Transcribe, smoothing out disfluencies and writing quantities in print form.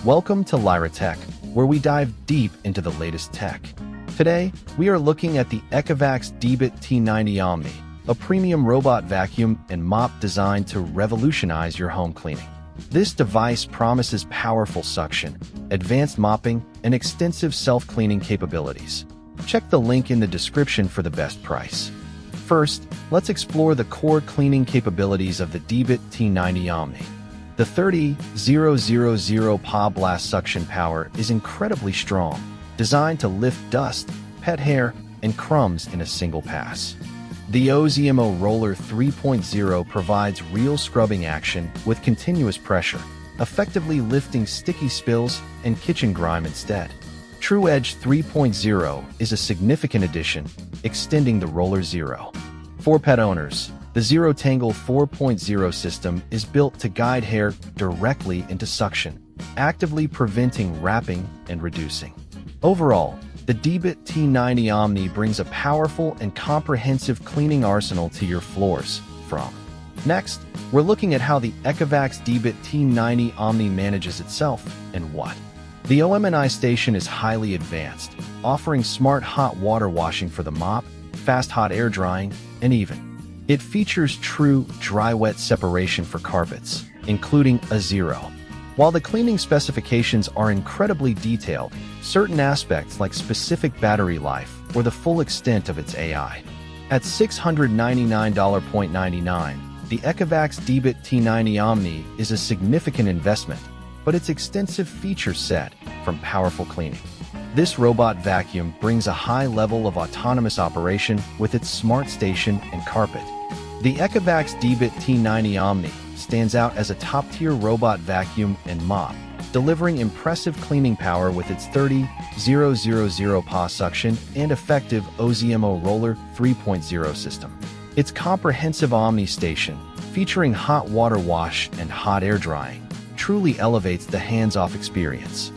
Welcome to Lyra Tech, where we dive deep into the latest tech. Today, we are looking at the ECOVACS DEEBOT T90 Omni, a premium robot vacuum and mop designed to revolutionize your home cleaning. This device promises powerful suction, advanced mopping, and extensive self-cleaning capabilities. Check the link in the description for the best price. First, let's explore the core cleaning capabilities of the DEEBOT T90 Omni. The 30,000 PA blast suction power is incredibly strong, designed to lift dust, pet hair, and crumbs in a single pass. The OZMO Roller 3.0 provides real scrubbing action with continuous pressure, effectively lifting sticky spills and kitchen grime instead. TruEdge 3.0 is a significant addition, extending the Roller Zero. For pet owners, the ZeroTangle 4.0 system is built to guide hair directly into suction, actively preventing wrapping and reducing. Overall, the DEEBOT T90 Omni brings a powerful and comprehensive cleaning arsenal to your floors. Next, we're looking at how the ECOVACS DEEBOT T90 Omni manages itself and what. The OMNI station is highly advanced, offering smart hot water washing for the mop, fast hot air drying, and even. It features true dry-wet separation for carpets, including a zero. While the cleaning specifications are incredibly detailed, certain aspects like specific battery life or the full extent of its AI. At $699.99, the ECOVACS DEEBOT T90 Omni is a significant investment, but its extensive feature set from powerful cleaning. This robot vacuum brings a high level of autonomous operation with its smart station and carpet. The ECOVACS DEEBOT T90 Omni stands out as a top-tier robot vacuum and mop, delivering impressive cleaning power with its 30,000 PA suction and effective OZMO Roller 3.0 system. Its comprehensive Omni station, featuring hot water wash and hot air drying, truly elevates the hands-off experience.